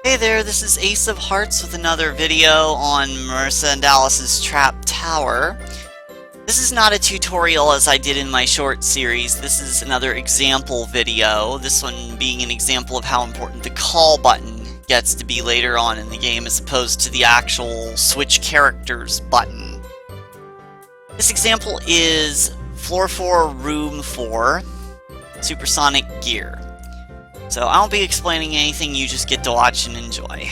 Hey there, this is Ace of Hearts with another video on Marisa and Alice's Trap Tower. This is not a tutorial as I did in my short series, this is another example video, this one being an example of how important the call button gets to be later on in the game as opposed to the actual switch characters button. This example is Floor 4, Room 4, Supersonic Gear. So I won't be explaining anything, you just get to watch and enjoy.